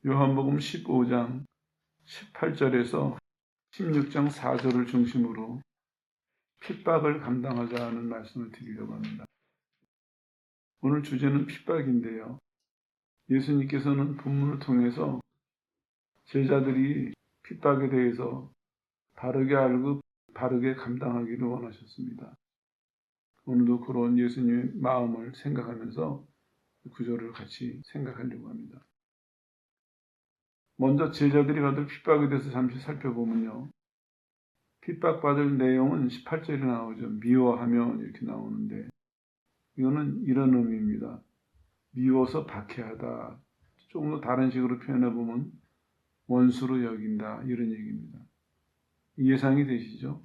요한복음 15장 18절에서 16장 4절을 중심으로 핍박을 감당하자 하는 말씀을 드리려고 합니다. 오늘 주제는 핍박인데요. 예수님께서는 본문을 통해서 제자들이 핍박에 대해서 바르게 알고 바르게 감당하기를 원하셨습니다. 오늘도 그런 예수님의 마음을 생각하면서 구절을 같이 생각하려고 합니다. 먼저 제자들이 받을 핍박에 대해서 잠시 살펴보면요. 핍박받을 내용은 18절에 나오죠. 미워하며 이렇게 나오는데 이거는 이런 의미입니다. 미워서 박해하다. 조금 더 다른 식으로 표현해보면 원수로 여긴다. 이런 얘기입니다. 예상이 되시죠?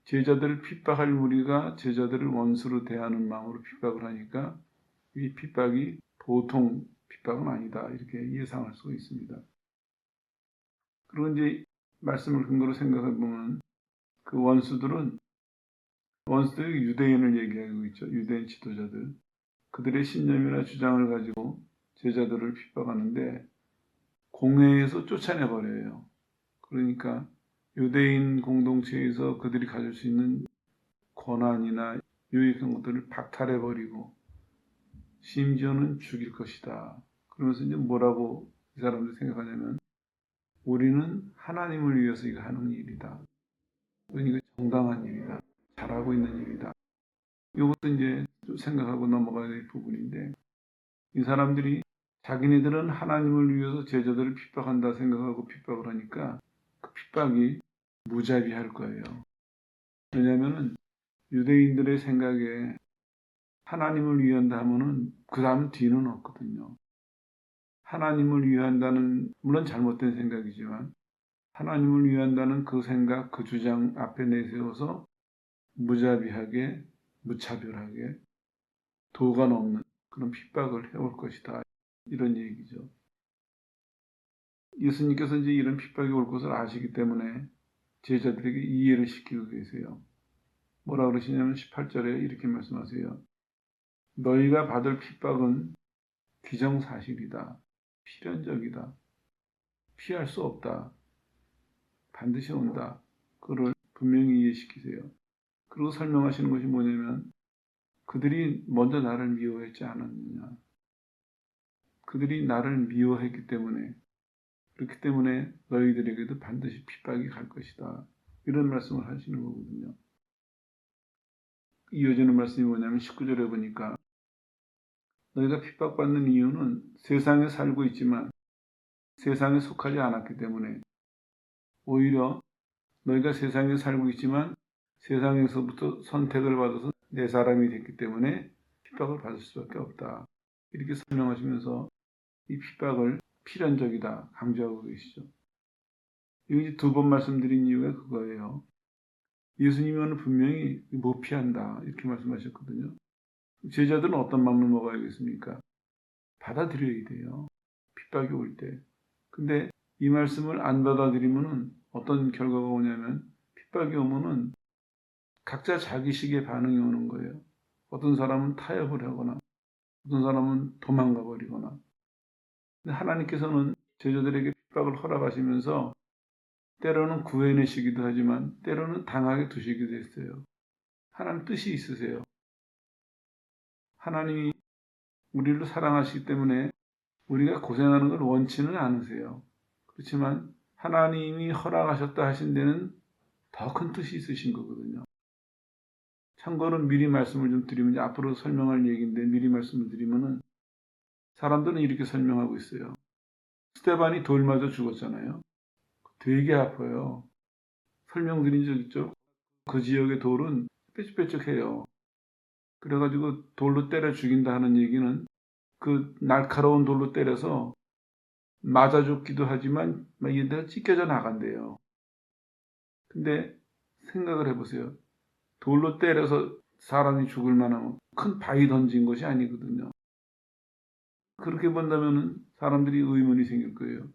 제자들을 핍박할 무리가 제자들을 원수로 대하는 마음으로 핍박을 하니까 이 핍박이 보통 핍박은 아니다. 이렇게 예상할 수가 있습니다. 그리고 이제 말씀을 근거로 생각해보면 그 원수들이 유대인을 얘기하고 있죠. 유대인 지도자들. 그들의 신념이나 주장을 가지고 제자들을 핍박하는데 공회에서 쫓아내버려요. 그러니까 유대인 공동체에서 그들이 가질 수 있는 권한이나 유익한 것들을 박탈해버리고 심지어는 죽일 것이다. 그러면서 이제 뭐라고 이 사람들이 생각하냐면 우리는 하나님을 위해서 이거 하는 일이다. 이거 정당한 일이다. 잘하고 있는 일이다. 이것도 이제 좀 생각하고 넘어가야 될 부분인데 이 사람들이 자기네들은 하나님을 위해서 제자들을 핍박한다 생각하고 핍박을 하니까 그 핍박이 무자비할 거예요. 왜냐하면 유대인들의 생각에 하나님을 위한다 하면은 그 다음 뒤는 없거든요. 하나님을 위한다는 물론 잘못된 생각이지만 하나님을 위한다는 그 생각, 그 주장 앞에 내세워서 무자비하게, 무차별하게 도가 넘는 그런 핍박을 해올 것이다. 이런 얘기죠. 예수님께서 이제 이런 핍박이 올 것을 아시기 때문에 제자들에게 이해를 시키고 계세요. 뭐라 그러시냐면 18절에 이렇게 말씀하세요. 너희가 받을 핍박은 기정사실이다. 필연적이다. 피할 수 없다. 반드시 온다. 그걸 분명히 이해시키세요. 그리고 설명하시는 것이 뭐냐면 그들이 먼저 나를 미워했지 않았느냐. 그들이 나를 미워했기 때문에 그렇기 때문에 너희들에게도 반드시 핍박이 갈 것이다. 이런 말씀을 하시는 거거든요. 이어지는 말씀이 뭐냐면 19절에 보니까 너희가 핍박받는 이유는 세상에 살고 있지만 세상에 속하지 않았기 때문에 오히려 너희가 세상에 살고 있지만 세상에서부터 선택을 받아서 내 사람이 됐기 때문에 핍박을 받을 수밖에 없다. 이렇게 설명하시면서 이 핍박을 필연적이다 강조하고 계시죠. 여기 두 번 말씀드린 이유가 그거예요. 예수님은 분명히 못 피한다 이렇게 말씀하셨거든요. 제자들은 어떤 마음을 먹어야겠습니까? 받아들여야 돼요. 핍박이 올 때. 근데 이 말씀을 안 받아들이면 어떤 결과가 오냐면 핍박이 오면은 각자 자기식의 반응이 오는 거예요. 어떤 사람은 타협을 하거나 어떤 사람은 도망가 버리거나. 근데 하나님께서는 제자들에게 핍박을 허락하시면서 때로는 구해내시기도 하지만 때로는 당하게 두시기도 했어요. 하나님 뜻이 있으세요. 하나님이 우리를 사랑하시기 때문에 우리가 고생하는 걸 원치는 않으세요. 그렇지만 하나님이 허락하셨다 하신 데는 더 큰 뜻이 있으신 거거든요. 참고로 미리 말씀을 좀 드리면 앞으로 설명할 얘기인데 미리 말씀을 드리면은 사람들은 이렇게 설명하고 있어요. 스테반이 돌 맞아 죽었잖아요. 되게 아파요. 설명드린 적 있죠? 그 지역의 돌은 뾰족뾰족해요. 그래가지고 돌로 때려 죽인다 하는 얘기는 그 날카로운 돌로 때려서 맞아 죽기도 하지만 얘네가 찢겨져 나간대요. 근데 생각을 해보세요. 돌로 때려서 사람이 죽을 만한 큰 바위 던진 것이 아니거든요. 그렇게 본다면 사람들이 의문이 생길 거예요.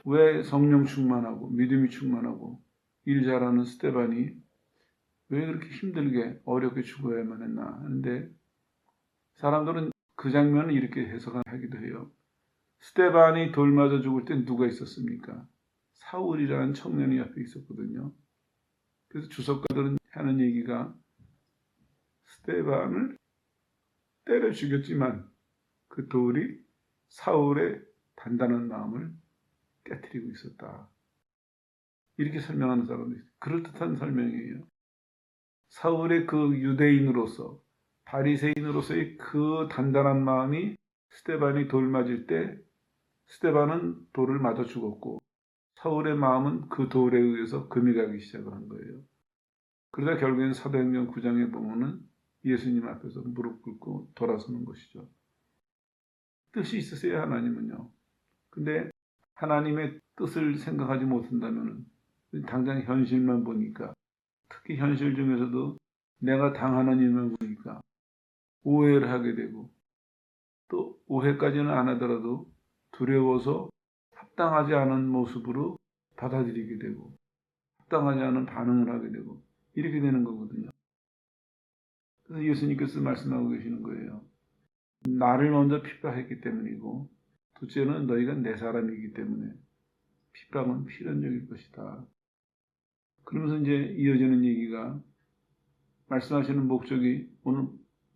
왜 성령 충만하고 믿음이 충만하고 일 잘하는 스테반이 왜 그렇게 힘들게 어렵게 죽어야만 했나 하는데 사람들은 그 장면을 이렇게 해석하기도 해요. 스데반이 돌 맞아 죽을 때 누가 있었습니까? 사울이라는 청년이 옆에 있었거든요. 그래서 주석가들은 하는 얘기가 스데반을 때려 죽였지만 그 돌이 사울의 단단한 마음을 깨뜨리고 있었다. 이렇게 설명하는 사람도 있어요. 그럴듯한 설명이에요. 사울의 그 유대인으로서 바리새인으로서의 그 단단한 마음이 스데반이 돌 맞을 때 스데반은 돌을 맞아 죽었고 사울의 마음은 그 돌에 의해서 금이 가기 시작을 한 거예요. 그러다 결국엔 사도행전 9장에 보면은 예수님 앞에서 무릎 꿇고 돌아서는 것이죠. 뜻이 있으세요, 하나님은요. 근데 하나님의 뜻을 생각하지 못한다면 당장 현실만 보니까 특히 현실 중에서도 내가 당하는 일만 보니까 오해를 하게 되고 또 오해까지는 안 하더라도 두려워서 합당하지 않은 모습으로 받아들이게 되고 합당하지 않은 반응을 하게 되고 이렇게 되는 거거든요. 그래서 예수님께서 말씀하고 계시는 거예요. 나를 먼저 핍박했기 때문이고 둘째는 너희가 내 사람이기 때문에 핍박은 필연적일 것이다. 그러면서 이제 이어지는 얘기가 말씀하시는 목적이 오늘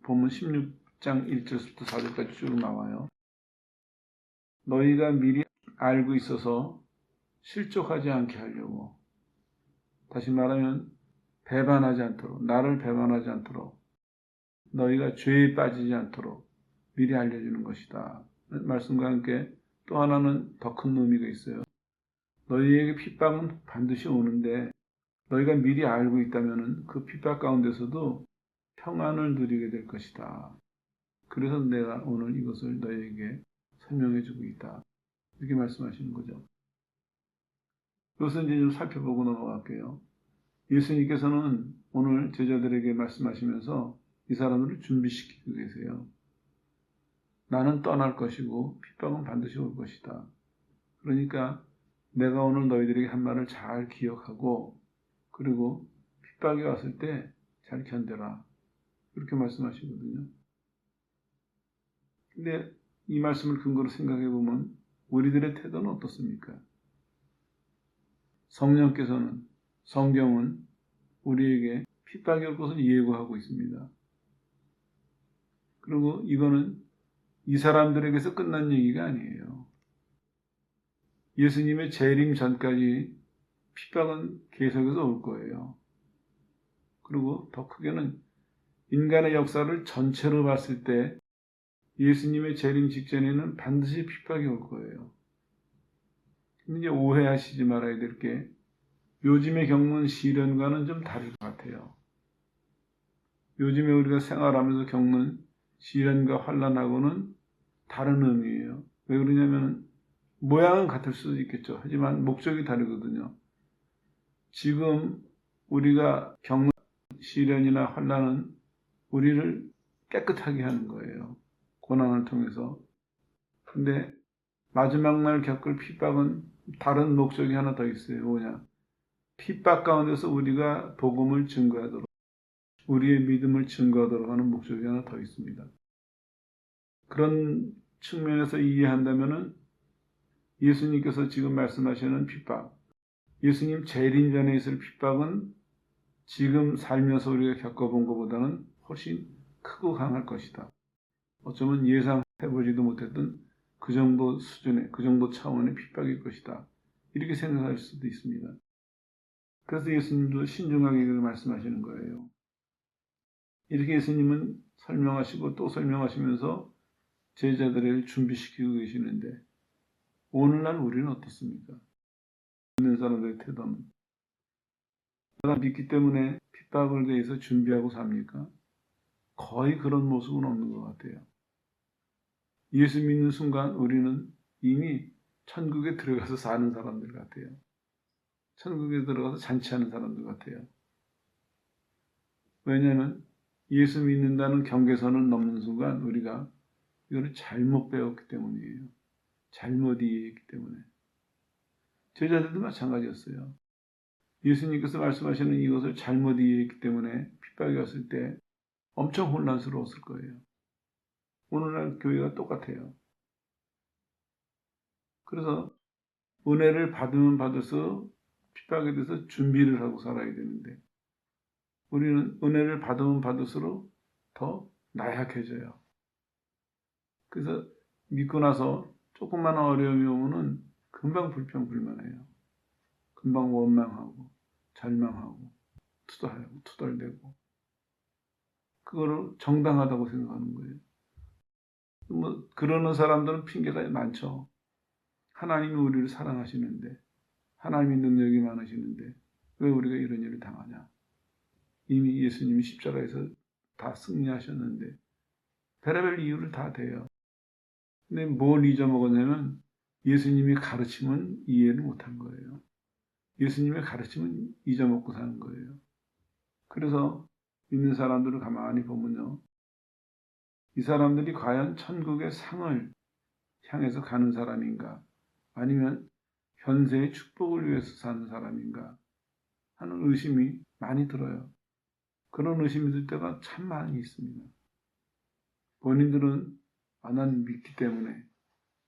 본문 16장 1절부터 4절까지 쭉 나와요. 너희가 미리 알고 있어서 실족하지 않게 하려고 다시 말하면 배반하지 않도록 나를 배반하지 않도록 너희가 죄에 빠지지 않도록 미리 알려주는 것이다. 말씀과 함께 또 하나는 더 큰 의미가 있어요. 너희에게 핍박은 반드시 오는데 너희가 미리 알고 있다면 그 핍박 가운데서도 평안을 누리게 될 것이다. 그래서 내가 오늘 이것을 너희에게 설명해 주고 있다. 이렇게 말씀하시는 거죠. 이것은 이제 좀 살펴보고 넘어갈게요. 예수님께서는 오늘 제자들에게 말씀하시면서 이 사람들을 준비시키고 계세요. 나는 떠날 것이고 핍박은 반드시 올 것이다. 그러니까 내가 오늘 너희들에게 한 말을 잘 기억하고 그리고 핍박이 왔을 때 잘 견뎌라. 그렇게 말씀하시거든요. 근데 이 말씀을 근거로 생각해 보면 우리들의 태도는 어떻습니까? 성령께서는 성경은 우리에게 핍박이 올 것을 예고하고 있습니다. 그리고 이거는 이 사람들에게서 끝난 얘기가 아니에요. 예수님의 재림 전까지 핍박은 계속해서 올 거예요. 그리고 더 크게는 인간의 역사를 전체로 봤을 때 예수님의 재림 직전에는 반드시 핍박이 올 거예요. 근데 이제 오해하시지 말아야 될 게 요즘에 겪는 시련과는 좀 다를 것 같아요. 요즘에 우리가 생활하면서 겪는 시련과 환난하고는 다른 의미예요. 왜 그러냐면 모양은 같을 수도 있겠죠. 하지만 목적이 다르거든요. 지금 우리가 겪는 시련이나 환난은 우리를 깨끗하게 하는 거예요. 고난을 통해서. 근데 마지막 날 겪을 핍박은 다른 목적이 하나 더 있어요. 뭐냐? 핍박 가운데서 우리가 복음을 증거하도록 우리의 믿음을 증거하도록 하는 목적이 하나 더 있습니다. 그런 측면에서 이해한다면은 예수님께서 지금 말씀하시는 핍박, 예수님 재림 전에 있을 핍박은 지금 살면서 우리가 겪어본 것보다는 훨씬 크고 강할 것이다. 어쩌면 예상해보지도 못했던 그 정도 수준의, 그 정도 차원의 핍박일 것이다. 이렇게 생각할 수도 있습니다. 그래서 예수님도 신중하게 말씀하시는 거예요. 이렇게 예수님은 설명하시고 또 설명하시면서 제자들을 준비시키고 계시는데 오늘날 우리는 어떻습니까? 믿는 사람들의 태도는 내가 믿기 때문에 핍박을 대해서 준비하고 삽니까? 거의 그런 모습은 없는 것 같아요. 예수 믿는 순간 우리는 이미 천국에 들어가서 사는 사람들 같아요. 천국에 들어가서 잔치하는 사람들 같아요. 왜냐하면 예수 믿는다는 경계선을 넘는 순간 우리가 이거를 잘못 배웠기 때문이에요. 잘못 이해했기 때문에. 제자들도 마찬가지였어요. 예수님께서 말씀하시는 이것을 잘못 이해했기 때문에 핍박이 왔을 때 엄청 혼란스러웠을 거예요. 오늘날 교회가 똑같아요. 그래서 은혜를 받으면 받아서 핍박에 대해서 준비를 하고 살아야 되는데 우리는 은혜를 받으면 받을수록 더 나약해져요. 그래서 믿고 나서 조금만 어려움이 오면은 금방 불평불만해요. 금방 원망하고 절망하고 투덜대고 그거를 정당하다고 생각하는 거예요. 뭐 그러는 사람들은 핑계가 많죠. 하나님이 우리를 사랑하시는데 하나님이 능력이 많으시는데 왜 우리가 이런 일을 당하냐. 이미 예수님이 십자가에서 다 승리하셨는데 별의별 이유를 다 대요. 근데 뭘 잊어먹었냐면 예수님의 가르침은 이해를 못한 거예요. 예수님의 가르침은 잊어먹고 사는 거예요. 그래서 믿는 사람들을 가만히 보면요. 이 사람들이 과연 천국의 상을 향해서 가는 사람인가 아니면 현세의 축복을 위해서 사는 사람인가 하는 의심이 많이 들어요. 그런 의심이 들 때가 참 많이 있습니다. 본인들은 나는 믿기 때문에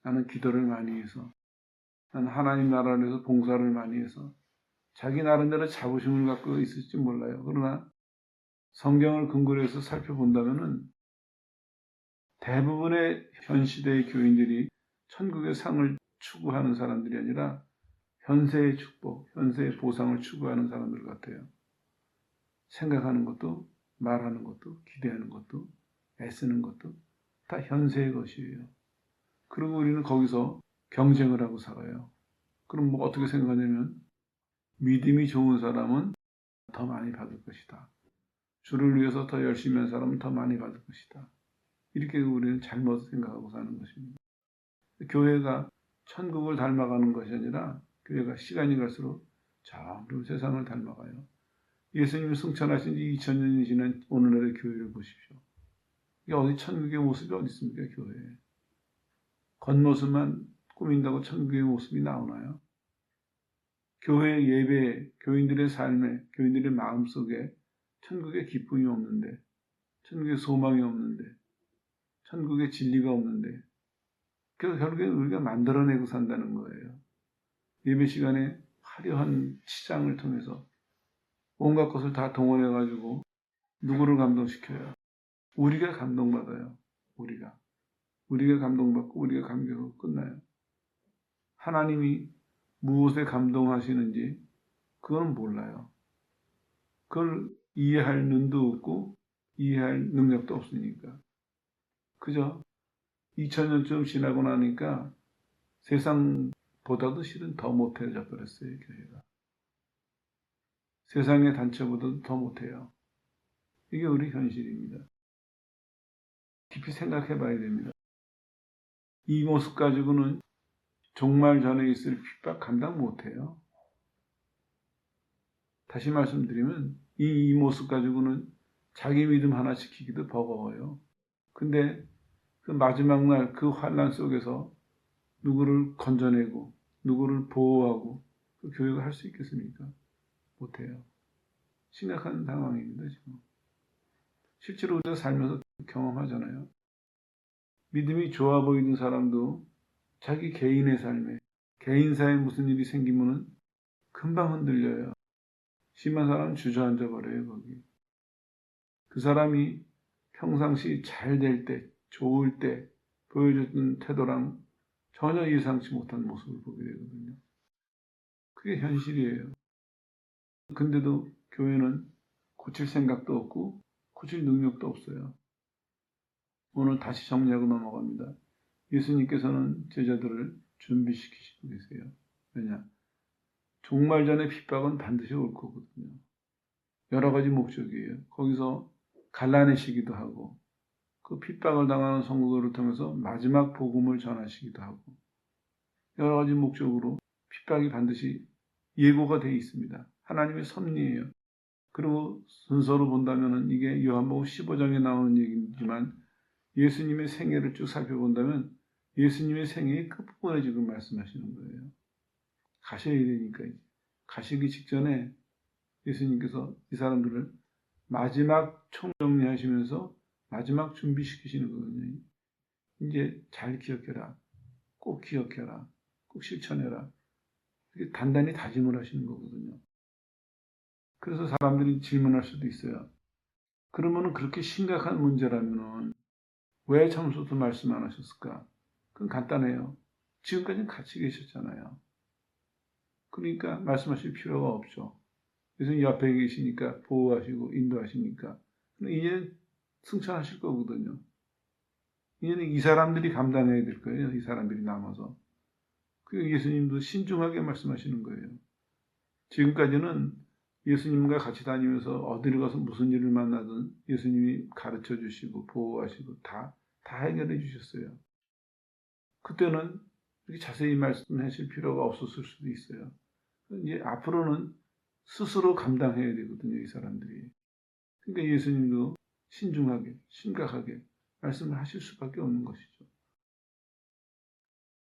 나는 기도를 많이 해서 나는 하나님 나라를 위해서 봉사를 많이 해서 자기 나름대로 자부심을 갖고 있을지 몰라요. 그러나 성경을 근거로 해서 살펴본다면은 대부분의 현 시대의 교인들이 천국의 상을 추구하는 사람들이 아니라 현세의 축복, 현세의 보상을 추구하는 사람들 같아요. 생각하는 것도, 말하는 것도, 기대하는 것도, 애쓰는 것도 다 현세의 것이에요. 그리고 우리는 거기서 경쟁을 하고 살아요. 그럼 뭐 어떻게 생각하냐면 믿음이 좋은 사람은 더 많이 받을 것이다. 주를 위해서 더 열심히 한 사람은 더 많이 받을 것이다. 이렇게 우리는 잘못 생각하고 사는 것입니다. 교회가 천국을 닮아가는 것이 아니라 교회가 시간이 갈수록 점점 세상을 닮아가요. 예수님이 승천하신 지 2000년이 지난 오늘날의 교회를 보십시오. 이게 어디 천국의 모습이 어디 있습니까? 교회에. 겉모습만 꾸민다고 천국의 모습이 나오나요? 교회 예배, 교인들의 삶에, 교인들의 마음속에 천국의 기쁨이 없는데, 천국의 소망이 없는데, 천국의 진리가 없는데, 결국에 우리가 만들어내고 산다는 거예요. 예배 시간에 화려한 치장을 통해서 온갖 것을 다 동원해가지고 누구를 감동시켜요? 우리가 감동받아요. 우리가 감동받고 우리가 감격하고 끝나요. 하나님이 무엇에 감동하시는지 그건 몰라요. 그걸 이해할 눈도 없고 이해할 능력도 없으니까. 그저 2000년쯤 지나고 나니까 세상보다도 실은 더 못해져 버렸어요, 교회가. 세상의 단체보다도 더 못해요. 이게 우리 현실입니다. 깊이 생각해 봐야 됩니다. 이 모습 가지고는 종말 전에 있을 핍박 감당 못해요. 다시 말씀드리면 이 모습 가지고는 자기 믿음 하나 지키기도 버거워요. 근데 그 마지막 날 그 환난 속에서 누구를 건져내고 누구를 보호하고 그 교육을 할 수 있겠습니까? 못해요. 심각한 상황입니다, 지금. 실제로 우리가 살면서 경험하잖아요. 믿음이 좋아 보이는 사람도 자기 개인의 삶에, 개인사에 무슨 일이 생기면은 금방 흔들려요. 심한 사람은 주저앉아 버려요, 거기. 그 사람이 평상시 잘 될 때, 좋을 때 보여줬던 태도랑 전혀 예상치 못한 모습을 보게 되거든요. 그게 현실이에요. 근데도 교회는 고칠 생각도 없고 고칠 능력도 없어요. 오늘 다시 정리하고 넘어갑니다. 예수님께서는 제자들을 준비시키시고 계세요. 왜냐? 종말 전에 핍박은 반드시 올 거거든요. 여러 가지 목적이에요. 거기서 갈라내시기도 하고 그 핍박을 당하는 성도들을 통해서 마지막 복음을 전하시기도 하고 여러 가지 목적으로 핍박이 반드시 예고가 되어 있습니다. 하나님의 섭리예요. 그리고 순서로 본다면 이게 요한복음 15장에 나오는 얘기지만 예수님의 생애를 쭉 살펴본다면 예수님의 생애의 끝부분에 지금 말씀하시는 거예요. 가셔야 되니까 가시기 직전에 예수님께서 이 사람들을 마지막 총정리하시면서 마지막 준비시키시는 거거든요. 이제 잘 기억해라. 꼭 기억해라. 꼭 실천해라. 이렇게 단단히 다짐을 하시는 거거든요. 그래서 사람들이 질문할 수도 있어요. 그러면은 그렇게 심각한 문제라면은 왜 참소도 말씀 안 하셨을까? 그건 간단해요. 지금까지는 같이 계셨잖아요. 그러니까 말씀하실 필요가 없죠. 그래서 옆에 계시니까 보호하시고 인도하시니까 이제는 승천하실 거거든요. 이제는 이 사람들이 감당해야 될 거예요. 이 사람들이 남아서. 그 예수님도 신중하게 말씀하시는 거예요. 지금까지는 예수님과 같이 다니면서 어디를 가서 무슨 일을 만나든 예수님이 가르쳐 주시고 보호하시고 다 해결해 주셨어요. 그때는 이렇게 자세히 말씀하실 필요가 없었을 수도 있어요. 이제 앞으로는 스스로 감당해야 되거든요, 이 사람들이. 그러니까 예수님도 신중하게, 심각하게 말씀을 하실 수밖에 없는 것이죠.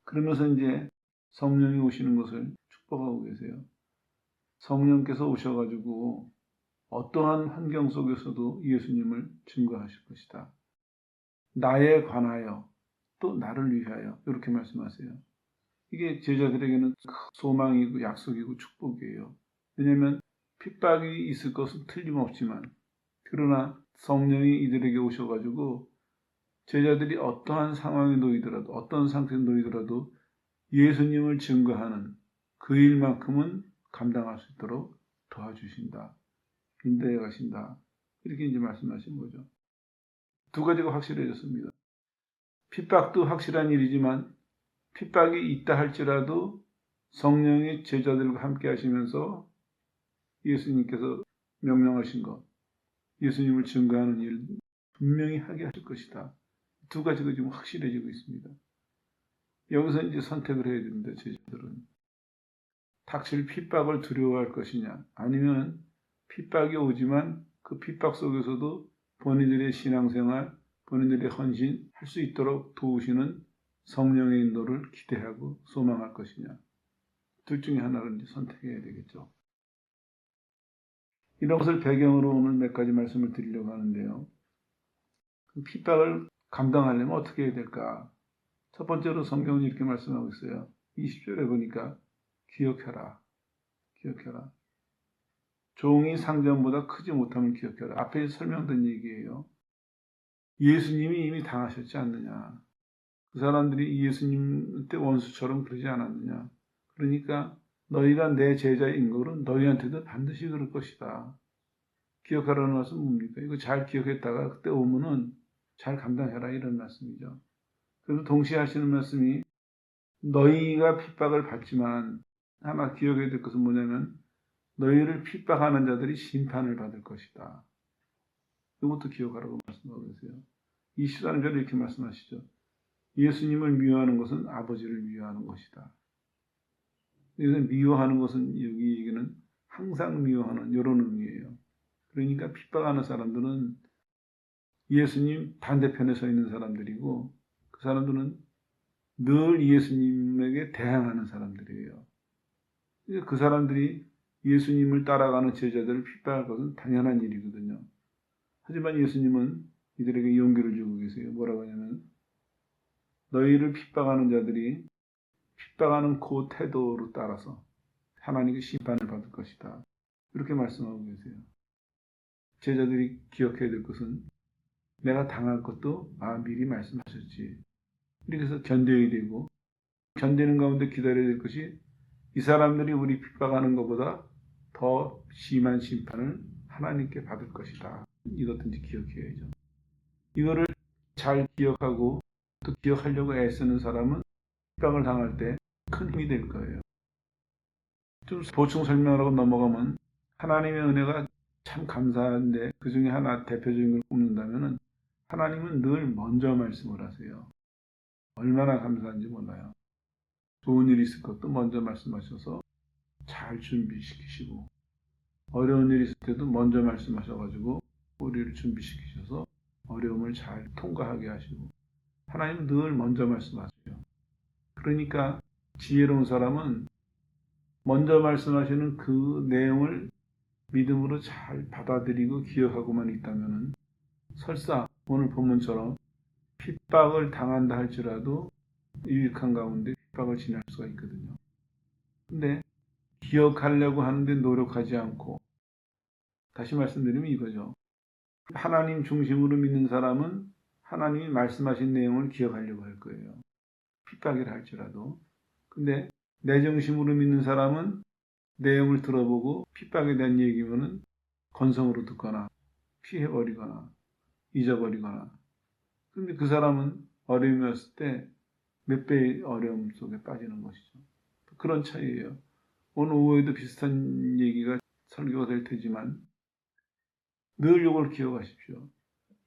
그러면서 이제 성령이 오시는 것을 축복하고 계세요. 성령께서 오셔가지고 어떠한 환경 속에서도 예수님을 증거하실 것이다. 나에 관하여 또 나를 위하여 이렇게 말씀하세요. 이게 제자들에게는 소망이고 약속이고 축복이에요. 왜냐하면 핍박이 있을 것은 틀림없지만 그러나 성령이 이들에게 오셔가지고 제자들이 어떠한 상황에 놓이더라도 어떤 상태에 놓이더라도 예수님을 증거하는 그 일만큼은 감당할 수 있도록 도와주신다. 인도해 가신다. 이렇게 이제 말씀하신 거죠. 두 가지가 확실해졌습니다. 핍박도 확실한 일이지만 핍박이 있다 할지라도 성령이 제자들과 함께 하시면서 예수님께서 명령하신 것, 예수님을 증거하는 일 분명히 하게 하실 것이다. 두 가지가 지금 확실해지고 있습니다. 여기서 이제 선택을 해야 됩니다. 제자들은. 닥칠 핍박을 두려워할 것이냐 아니면 핍박이 오지만 그 핍박 속에서도 본인들의 신앙생활, 본인들의 헌신 할 수 있도록 도우시는 성령의 인도를 기대하고 소망할 것이냐. 둘 중에 하나를 이제 선택해야 되겠죠. 이런 것을 배경으로 오늘 몇 가지 말씀을 드리려고 하는데요. 그 핍박을 감당하려면 어떻게 해야 될까? 첫 번째로 성경은 이렇게 말씀하고 있어요. 20절에 보니까 기억해라. 기억해라. 종이 상전보다 크지 못함을 기억해라. 앞에 설명된 얘기예요. 예수님이 이미 당하셨지 않느냐. 그 사람들이 예수님 때 원수처럼 그러지 않았느냐. 그러니까 너희가 내 제자인 거는 너희한테도 반드시 그럴 것이다. 기억하라는 말씀은 뭡니까? 이거 잘 기억했다가 그때 오면은 잘 감당해라 이런 말씀이죠. 그래서 동시에 하시는 말씀이 너희가 핍박을 받지만 하나 기억해야 될 것은 뭐냐면 너희를 핍박하는 자들이 심판을 받을 것이다. 이것도 기억하라고 말씀하고 계세요. 23절에 이렇게 말씀하시죠. 예수님을 미워하는 것은 아버지를 미워하는 것이다. 여기서 미워하는 것은 여기 얘기는 항상 미워하는 이런 의미예요. 그러니까 핍박하는 사람들은 예수님 반대편에 서 있는 사람들이고 그 사람들은 늘 예수님에게 대항하는 사람들이에요. 그 사람들이 예수님을 따라가는 제자들을 핍박할 것은 당연한 일이거든요. 하지만 예수님은 이들에게 용기를 주고 계세요. 뭐라고 하냐면 너희를 핍박하는 자들이 핍박하는 그 태도로 따라서 하나님의 심판을 받을 것이다. 이렇게 말씀하고 계세요. 제자들이 기억해야 될 것은 내가 당할 것도 미리 말씀하셨지. 이렇게 해서 견뎌야 되고 견디는 가운데 기다려야 될 것이 이 사람들이 우리 핍박하는 것보다 더 심한 심판을 하나님께 받을 것이다. 이것도 이제 기억해야죠. 이거를 잘 기억하고 또 기억하려고 애쓰는 사람은 핍박을 당할 때 큰 힘이 될 거예요. 좀 보충 설명하고 넘어가면 하나님의 은혜가 참 감사한데 그 중에 하나 대표적인 걸 꼽는다면 하나님은 늘 먼저 말씀을 하세요. 얼마나 감사한지 몰라요. 좋은 일이 있을 것도 먼저 말씀하셔서 잘 준비시키시고 어려운 일이 있을 때도 먼저 말씀하셔가지고 우리를 준비시키셔서 어려움을 잘 통과하게 하시고 하나님은 늘 먼저 말씀하세요. 그러니까 지혜로운 사람은 먼저 말씀하시는 그 내용을 믿음으로 잘 받아들이고 기억하고만 있다면 설사 오늘 본문처럼 핍박을 당한다 할지라도 유익한 가운데 핍박을 지날 수가 있거든요. 근데 기억하려고 하는데 노력하지 않고, 다시 말씀드리면 이거죠. 하나님 중심으로 믿는 사람은 하나님이 말씀하신 내용을 기억하려고 할 거예요. 핍박이라 할지라도. 근데 내 중심으로 믿는 사람은 내용을 들어보고 핍박에 대한 얘기면은 건성으로 듣거나 피해버리거나 잊어버리거나. 근데 그 사람은 어려움이 왔을 때 몇 배의 어려움 속에 빠지는 것이죠. 그런 차이예요. 오늘 오후에도 비슷한 얘기가 설교가 될 테지만 늘 이걸 기억하십시오.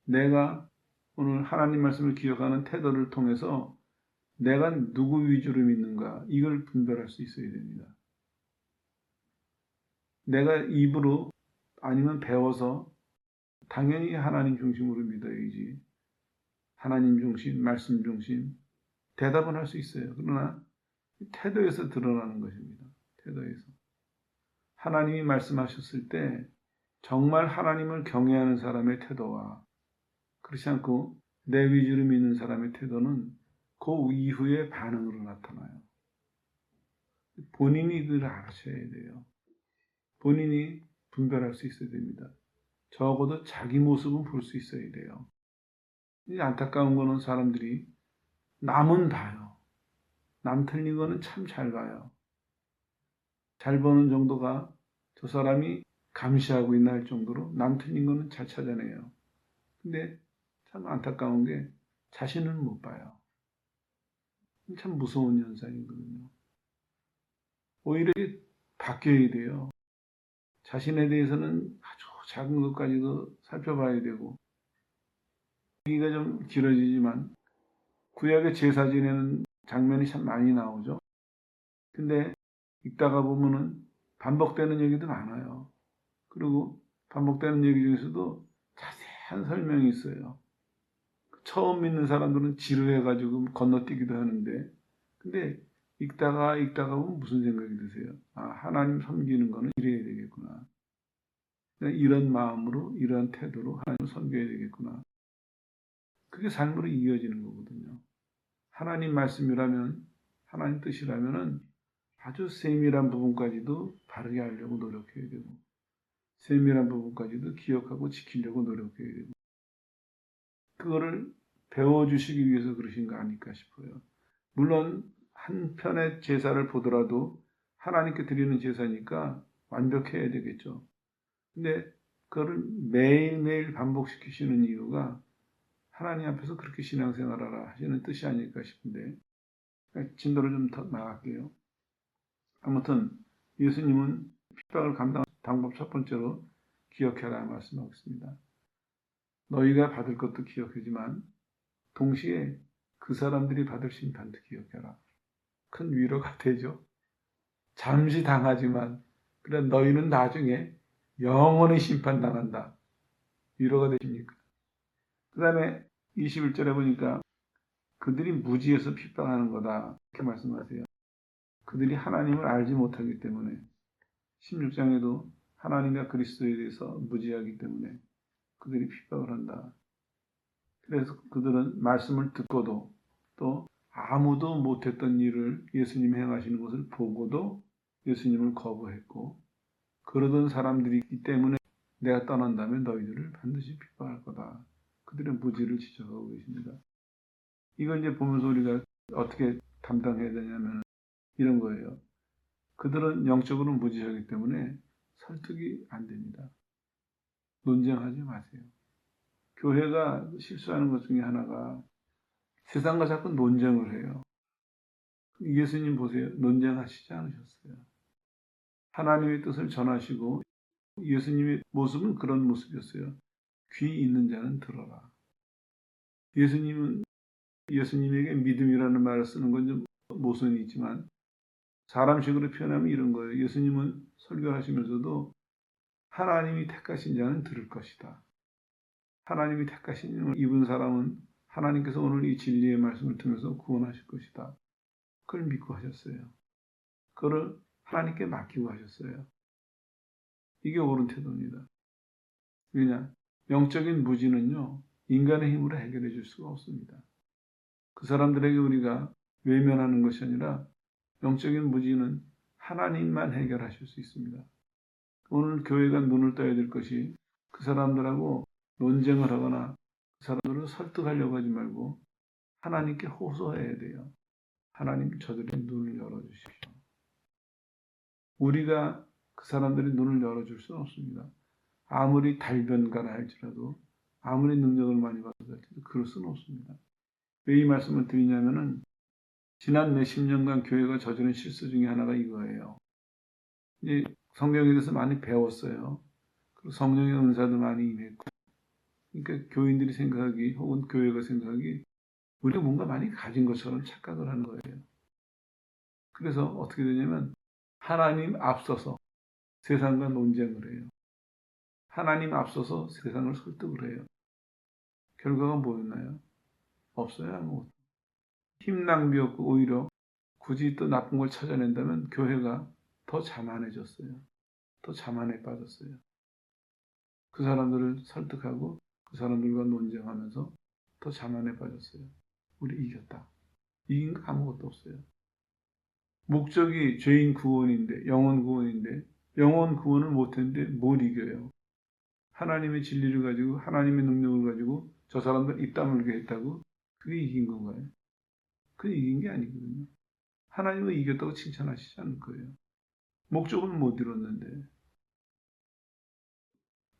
내가 오늘 하나님 말씀을 기억하는 태도를 통해서 내가 누구 위주로 믿는가 이걸 분별할 수 있어야 됩니다. 내가 입으로 아니면 배워서 당연히 하나님 중심으로 믿어야지. 하나님 중심, 말씀 중심 대답은 할 수 있어요. 그러나 태도에서 드러나는 것입니다. 태도에서. 하나님이 말씀하셨을 때 정말 하나님을 경외하는 사람의 태도와 그렇지 않고 내 위주로 믿는 사람의 태도는 그 이후의 반응으로 나타나요. 본인이 그걸 아셔야 돼요. 본인이 분별할 수 있어야 됩니다. 적어도 자기 모습은 볼 수 있어야 돼요. 이 안타까운 거는 사람들이 남은 봐요. 남 틀린 거는 참 잘 봐요. 잘 보는 정도가 저 사람이 감시하고 있나 할 정도로 남 틀린 거는 잘 찾아내요. 근데 참 안타까운 게 자신은 못 봐요. 참 무서운 현상이거든요. 오히려 바뀌어야 돼요. 자신에 대해서는 아주 작은 것까지도 살펴봐야 되고, 얘기가 좀 길어지지만 구약의 제사 지내는 장면이 참 많이 나오죠. 근데 읽다가 보면은 반복되는 얘기도 많아요. 그리고 반복되는 얘기 중에서도 자세한 설명이 있어요. 처음 믿는 사람들은 지루해가지고 건너뛰기도 하는데, 근데 읽다가 보면 무슨 생각이 드세요? 아, 하나님 섬기는 거는 이래야 되겠구나. 이런 마음으로, 이런 태도로 하나님을 섬겨야 되겠구나. 그게 삶으로 이어지는 거거든요. 하나님 말씀이라면, 하나님 뜻이라면은 아주 세밀한 부분까지도 바르게 하려고 노력해야 되고, 세밀한 부분까지도 기억하고 지키려고 노력해야 되고, 그거를 배워주시기 위해서 그러신 거 아닐까 싶어요. 물론 한편의 제사를 보더라도 하나님께 드리는 제사니까 완벽해야 되겠죠. 근데 그거를 매일매일 반복시키시는 이유가 하나님 앞에서 그렇게 신앙생활하라 하시는 뜻이 아닐까 싶은데, 진도를 좀 더 나갈게요. 아무튼 예수님은 핍박을 감당하는 방법 첫 번째로 기억해라 말씀하고 있습니다. 너희가 받을 것도 기억하지만 동시에 그 사람들이 받을 심판도 기억해라. 큰 위로가 되죠. 잠시 당하지만 그래 너희는 나중에 영원히 심판당한다. 위로가 되십니까? 그 다음에 21절에 보니까 그들이 무지해서 핍박하는 거다. 이렇게 말씀하세요. 그들이 하나님을 알지 못하기 때문에 16장에도 하나님과 그리스도에 대해서 무지하기 때문에 그들이 핍박을 한다. 그래서 그들은 말씀을 듣고도 또 아무도 못했던 일을 예수님이 행하시는 것을 보고도 예수님을 거부했고 그러던 사람들이기 때문에 내가 떠난다면 너희들을 반드시 핍박할 거다. 그들의 무지를 지적하고 계십니다. 이걸 이제 보면서 우리가 어떻게 감당해야 되냐면 이런 거예요. 그들은 영적으로 무지하기 때문에 설득이 안 됩니다. 논쟁하지 마세요. 교회가 실수하는 것 중에 하나가 세상과 자꾸 논쟁을 해요. 예수님 보세요. 논쟁하시지 않으셨어요. 하나님의 뜻을 전하시고 예수님의 모습은 그런 모습이었어요. 귀 있는 자는 들어라. 예수님은 예수님에게 믿음이라는 말을 쓰는 건 좀 모순이 있지만 사람식으로 표현하면 이런 거예요. 예수님은 설교하시면서도 하나님이 택하신 자는 들을 것이다. 하나님이 택하신 힘을 입은 사람은 하나님께서 오늘 이 진리의 말씀을 통해서 구원하실 것이다. 그걸 믿고 하셨어요. 그걸 하나님께 맡기고 하셨어요. 이게 옳은 태도입니다. 왜냐? 영적인 무지는요, 인간의 힘으로 해결해 줄 수가 없습니다. 그 사람들에게 우리가 외면하는 것이 아니라 영적인 문제는 하나님만 해결하실 수 있습니다. 오늘 교회가 눈을 떠야 될 것이 그 사람들하고 논쟁을 하거나 그 사람들을 설득하려고 하지 말고 하나님께 호소해야 돼요. 하나님, 저들의 눈을 열어주십시오. 우리가 그 사람들의 눈을 열어줄 수는 없습니다. 아무리 달변가라 할지라도, 아무리 능력을 많이 받아도 할지라도 그럴 수는 없습니다. 왜 이 말씀을 드리냐면은 지난 몇십 년간 교회가 저지른 실수 중에 하나가 이거예요. 이제 성경에 대해서 많이 배웠어요. 그리고 성령의 은사도 많이 임했고, 그러니까 교인들이 생각하기 혹은 교회가 생각하기 우리가 뭔가 많이 가진 것처럼 착각을 하는 거예요. 그래서 어떻게 되냐면 하나님 앞서서 세상과 논쟁을 해요. 하나님 앞서서 세상을 설득을 해요. 결과가 뭐였나요? 없어요, 아무것도. 힘 낭비였고 오히려 굳이 또 나쁜 걸 찾아낸다면 교회가 더 자만해졌어요. 더 자만에 빠졌어요. 그 사람들을 설득하고 그 사람들과 논쟁하면서 더 자만에 빠졌어요. 우리 이겼다. 이긴 거 아무것도 없어요. 목적이 죄인 구원인데, 영혼 구원인데, 영혼 구원을 못했는데 뭘 이겨요? 하나님의 진리를 가지고, 하나님의 능력을 가지고 저 사람들 입 다물게 했다고? 그게 이긴 건가요? 그게 이긴 게 아니거든요. 하나님은 이겼다고 칭찬하시지 않을 거예요. 목적을 못 이뤘는데.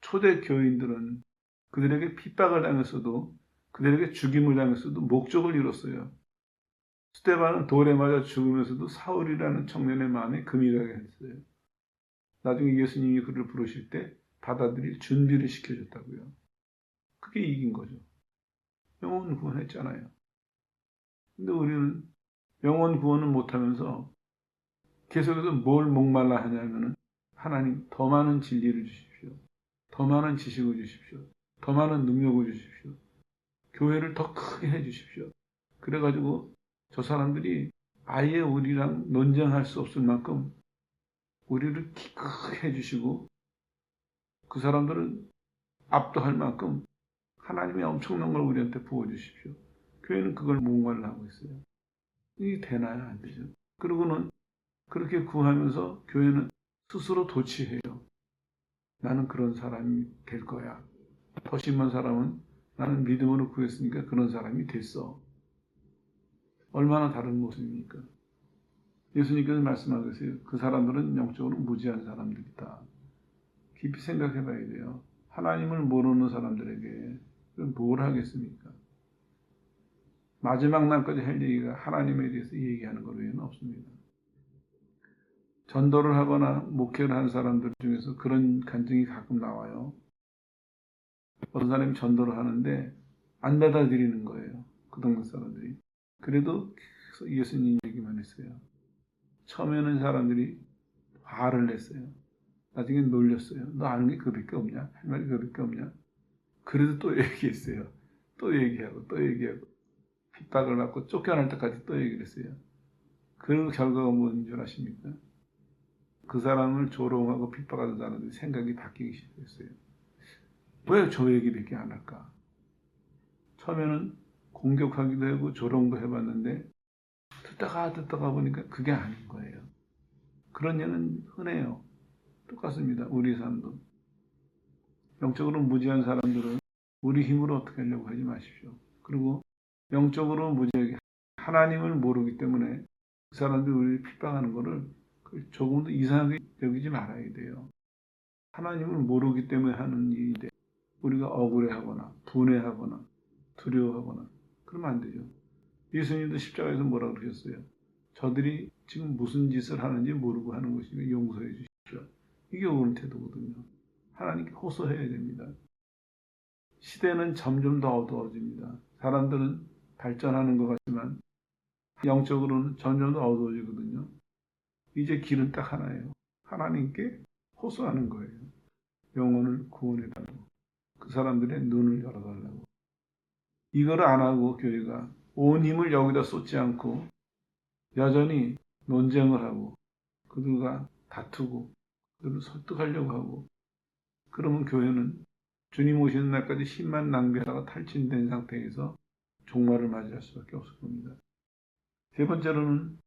초대 교인들은 그들에게 핍박을 당했어도, 그들에게 죽임을 당했어도 목적을 이뤘어요. 스데반은 돌에 맞아 죽으면서도 사울이라는 청년의 마음에 금이 가게 했어요. 나중에 예수님이 그를 부르실 때 받아들일 준비를 시켜줬다고요. 그게 이긴 거죠. 영혼 구원했잖아요. 근데 우리는 영혼 구원을 못하면서 계속해서 뭘 목말라 하냐면은 하나님 더 많은 진리를 주십시오. 더 많은 지식을 주십시오. 더 많은 능력을 주십시오. 교회를 더 크게 해주십시오. 그래가지고 저 사람들이 아예 우리랑 논쟁할 수 없을 만큼 우리를 크게 해주시고 그 사람들은 압도할 만큼 하나님의 엄청난 걸 우리한테 부어주십시오. 교회는 그걸 목말라 하고 있어요. 이게 되나요? 안 되죠. 그러고는 그렇게 구하면서 교회는 스스로 도취해요. 나는 그런 사람이 될 거야. 더 심한 사람은 나는 믿음으로 구했으니까 그런 사람이 됐어. 얼마나 다른 모습입니까? 예수님께서 말씀하고 계세요. 그 사람들은 영적으로 무지한 사람들이다. 깊이 생각해 봐야 돼요. 하나님을 모르는 사람들에게 뭘 하겠습니까? 마지막 날까지 할 얘기가 하나님에 대해서 얘기하는 것 외에는 없습니다. 전도를 하거나 목회를 하는 사람들 중에서 그런 간증이 가끔 나와요. 어떤 사람이 전도를 하는데 안 받아들이는 거예요. 그 동네 사람들이. 그래도 계속 예수님 얘기만 했어요. 처음에는 사람들이 화를 냈어요. 나중에 놀렸어요. 너 아는 게 그밖에 없냐? 할 말이 그밖에 없냐? 그래도 또 얘기했어요. 또 얘기하고 또 얘기하고 핍박을 받고 쫓겨날 때까지 또 얘기를 했어요. 그 결과가 뭔 줄 아십니까? 그 사람을 조롱하고 핍박하는 사람들이 생각이 바뀌기 시작했어요. 왜 저 얘기밖에 안 할까? 처음에는 공격하기도 하고 조롱도 해봤는데 듣다가 보니까 그게 아닌 거예요. 그런 일은 흔해요. 똑같습니다. 우리 삶도. 영적으로 무지한 사람들은 우리 힘으로 어떻게 하려고 하지 마십시오. 그리고 영적으로 무지하게 하나님을 모르기 때문에 그 사람들이 우리를 핍박하는 것을 조금도 이상하게 여기지 말아야 돼요. 하나님을 모르기 때문에 하는 일인데 우리가 억울해하거나 분해하거나 두려워하거나 그러면 안 되죠. 예수님도 십자가에서 뭐라 그러셨어요? 저들이 지금 무슨 짓을 하는지 모르고 하는 것이니 용서해 주십시오. 이게 옳은 태도거든요. 하나님께 호소해야 됩니다. 시대는 점점 더 어두워집니다. 사람들은 발전하는 것 같지만 영적으로는 점점 더 어두워지거든요. 이제 길은 딱 하나예요. 하나님께 호소하는 거예요. 영혼을 구원해달라고. 그 사람들의 눈을 열어달라고. 이거를 안 하고 교회가 온 힘을 여기다 쏟지 않고 여전히 논쟁을 하고 그들과 다투고 그들을 설득하려고 하고 그러면 교회는 주님 오시는 날까지 힘만 낭비하다가 탈진된 상태에서 종말을 맞이할 수밖에 없을 겁니다. 세 번째로는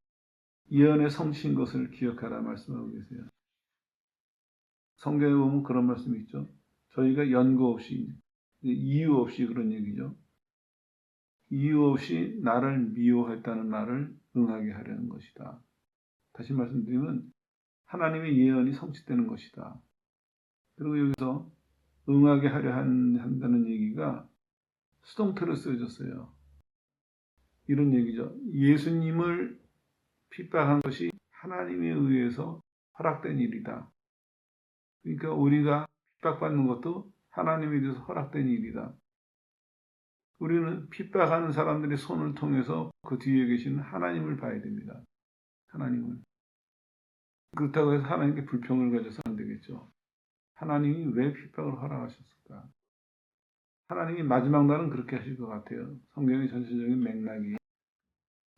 예언의 성취인 것을 기억하라 말씀하고 계세요. 성경에 보면 그런 말씀이 있죠. 저희가 연고 없이, 이유 없이 그런 얘기죠. 이유 없이 나를 미워했다는 말을 응하게 하려는 것이다. 다시 말씀드리면 하나님의 예언이 성취되는 것이다. 그리고 여기서 응하게 하려 한다는 얘기가 수동태로 쓰여졌어요. 이런 얘기죠. 예수님을 핍박한 것이 하나님에 의해서 허락된 일이다. 그러니까 우리가 핍박받는 것도 하나님에 의해서 허락된 일이다. 우리는 핍박하는 사람들의 손을 통해서 그 뒤에 계신 하나님을 봐야 됩니다. 하나님을. 그렇다고 해서 하나님께 불평을 가져서 안 되겠죠. 하나님이 왜 핍박을 허락하셨을까? 하나님이 마지막 날은 그렇게 하실 것 같아요. 성경의 전체적인 맥락이.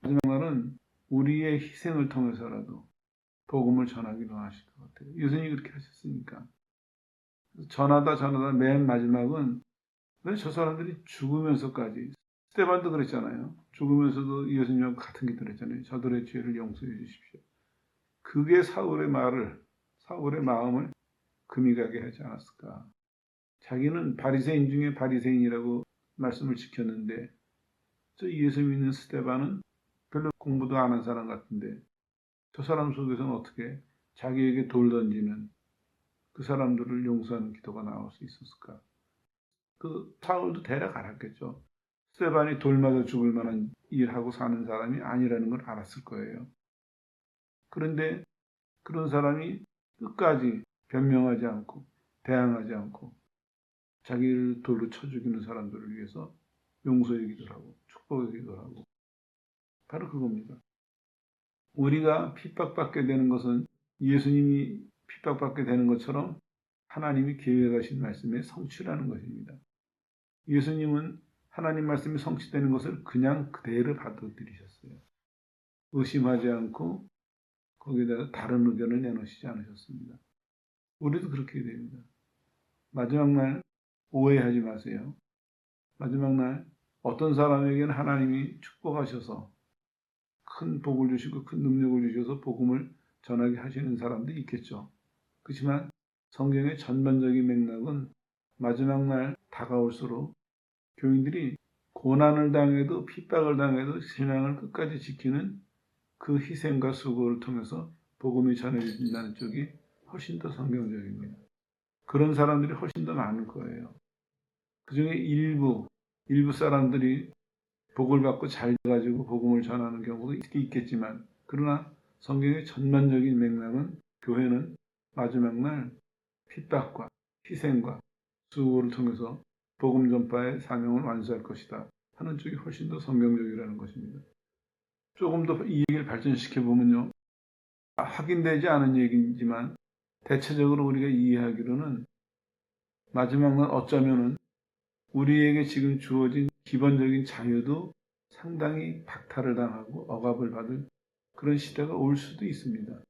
마지막 날은 우리의 희생을 통해서라도 복음을 전하기로 하실 것 같아요. 예수님이 그렇게 하셨으니까. 전하다 맨 마지막은 왜 저 사람들이 죽으면서까지 스데반도 그랬잖아요. 죽으면서도 예수님하고 같은 기도를 했잖아요. 저들의 죄를 용서해 주십시오. 그게 사울의 마음을 금이 가게 하지 않았을까. 자기는 바리새인 중에 바리새인이라고 말씀을 지켰는데 저 예수 믿는 스데반은 별로 공부도 안 한 사람 같은데 저 사람 속에서는 어떻게 자기에게 돌 던지는 그 사람들을 용서하는 기도가 나올 수 있었을까? 그 사울도 대략 알았겠죠. 스데반이 돌 맞아 죽을 만한 일하고 사는 사람이 아니라는 걸 알았을 거예요. 그런데 그런 사람이 끝까지 변명하지 않고 대항하지 않고 자기를 돌로 쳐 죽이는 사람들을 위해서 용서의 기도를 하고 축복의 기도를 하고 바로 그겁니다. 우리가 핍박받게 되는 것은 예수님이 핍박받게 되는 것처럼 하나님이 계획하신 말씀의 성취라는 것입니다. 예수님은 하나님 말씀이 성취되는 것을 그냥 그대로 받아들이셨어요. 의심하지 않고 거기에다가 다른 의견을 내놓으시지 않으셨습니다. 우리도 그렇게 됩니다. 마지막 날 오해하지 마세요. 마지막 날 어떤 사람에게는 하나님이 축복하셔서 큰 복을 주시고 큰 능력을 주셔서 복음을 전하게 하시는 사람도 있겠죠. 그렇지만 성경의 전반적인 맥락은 마지막 날 다가올수록 교인들이 고난을 당해도 핍박을 당해도 신앙을 끝까지 지키는 그 희생과 수고를 통해서 복음이 전해진다는 쪽이 훨씬 더 성경적입니다. 그런 사람들이 훨씬 더 많을 거예요. 그 중에 일부 사람들이 복을 받고 잘 돼가지고 복음을 전하는 경우도 있겠지만 그러나 성경의 전반적인 맥락은 교회는 마지막 날 핍박과 희생과 수고를 통해서 복음 전파의 사명을 완수할 것이다 하는 쪽이 훨씬 더 성경적이라는 것입니다. 조금 더 이 얘기를 발전시켜 보면요. 확인되지 않은 얘기지만 대체적으로 우리가 이해하기로는 마지막 날 어쩌면은 우리에게 지금 주어진 기본적인 자유도 상당히 박탈을 당하고 억압을 받을 그런 시대가 올 수도 있습니다.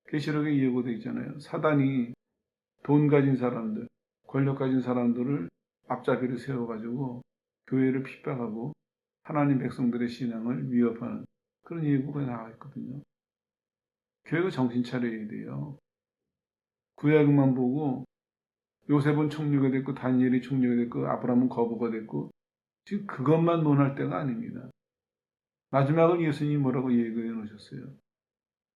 계시록에 예고되어 있잖아요. 사단이 돈 가진 사람들, 권력 가진 사람들을 앞잡이로 세워가지고 교회를 핍박하고 하나님 백성들의 신앙을 위협하는 그런 예고가 나와 있거든요. 교회가 정신 차려야 돼요. 구약만 보고 요셉은 총리가 됐고 다니엘이 총리가 됐고 아브라함은 거부가 됐고 지금 그것만 논할 때가 아닙니다. 마지막은 예수님이 뭐라고 예고해 놓으셨어요.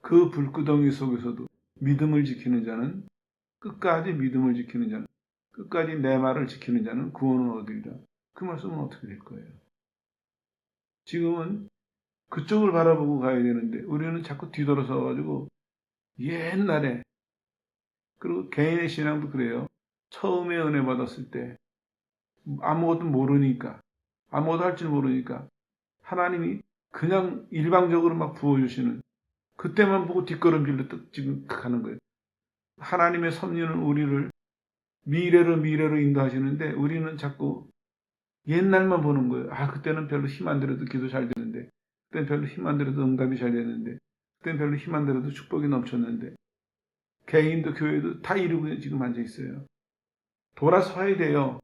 그 불구덩이 속에서도 믿음을 지키는 자는 끝까지 믿음을 지키는 자는 끝까지 내 말을 지키는 자는 구원을 얻으리라. 그 말씀은 어떻게 될 거예요? 지금은 그쪽을 바라보고 가야 되는데 우리는 자꾸 뒤돌아서 가지고 옛날에 그리고 개인의 신앙도 그래요. 처음에 은혜 받았을 때 아무것도 모르니까 아무것도 할 줄 모르니까 하나님이 그냥 일방적으로 막 부어주시는 그때만 보고 뒷걸음질로 지금 가는 거예요. 하나님의 섭리는 우리를 미래로 인도하시는데 우리는 자꾸 옛날만 보는 거예요. 아, 그때는 별로 힘 안 들여도 기도 잘 되는데 그때는 별로 힘 안 들여도 응답이 잘 되는데 그때는 별로 힘 안 들여도 축복이 넘쳤는데 개인도 교회도 다 이루고 지금 앉아 있어요. 돌아서야 돼요.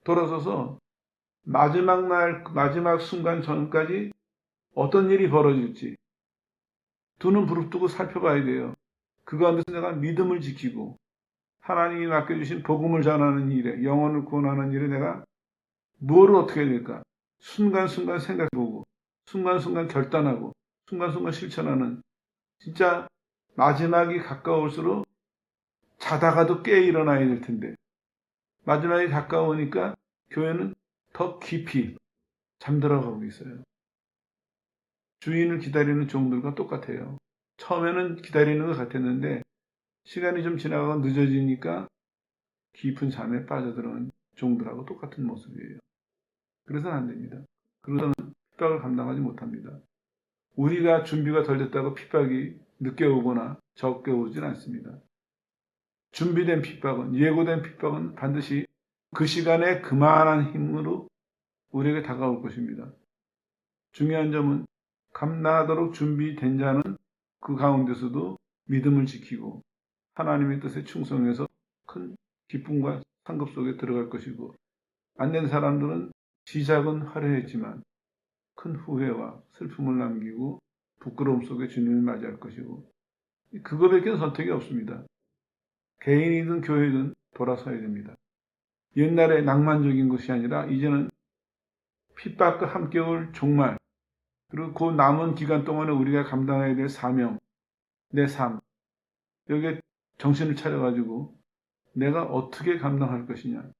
돌아서서 마지막 날, 마지막 순간 전까지 어떤 일이 벌어질지 두 눈 부릅뜨고 살펴봐야 돼요. 그 가운데서 내가 믿음을 지키고 하나님이 맡겨주신 복음을 전하는 일에, 영혼을 구원하는 일에 내가 뭐를 어떻게 해야 될까? 순간순간 생각해보고 순간순간 결단하고 순간순간 실천하는, 진짜 마지막이 가까울수록 자다가도 깨 일어나야 될 텐데 마지막이 가까우니까 교회는 더 깊이 잠들어가고 있어요. 주인을 기다리는 종들과 똑같아요. 처음에는 기다리는 것 같았는데 시간이 좀 지나가고 늦어지니까 깊은 잠에 빠져들어간 종들하고 똑같은 모습이에요. 그래서는 안 됩니다. 그러서는 핍박을 감당하지 못합니다. 우리가 준비가 덜 됐다고 핍박이 늦게 오거나 적게 오진 않습니다. 준비된 핍박은, 예고된 핍박은 반드시 그 시간에 그만한 힘으로 우리에게 다가올 것입니다. 중요한 점은 감당하도록 준비된 자는 그 가운데서도 믿음을 지키고 하나님의 뜻에 충성해서 큰 기쁨과 상급 속에 들어갈 것이고, 안 된 사람들은 시작은 화려했지만 큰 후회와 슬픔을 남기고 부끄러움 속에 주님을 맞이할 것이고, 그거밖에 선택이 없습니다. 개인이든 교회든 돌아서야 됩니다. 옛날에 낭만적인 것이 아니라 이제는 핍박과 함께 올 종말, 그리고 그 남은 기간 동안에 우리가 감당해야 될 사명, 내 삶, 여기에 정신을 차려가지고 내가 어떻게 감당할 것이냐.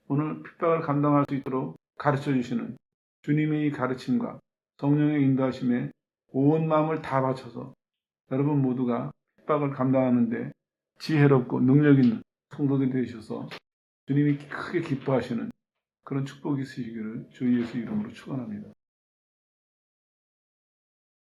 오늘 핍박을 감당할 수 있도록 가르쳐 주시는 주님의 이 가르침과 성령의 인도하심에 온 마음을 다 바쳐서 여러분 모두가 핍박을 감당하는데 지혜롭고 능력 있는 성도들이 되셔서 주님이 크게 기뻐하시는 그런 축복이 있으시기를 주 예수 이름으로 축원합니다.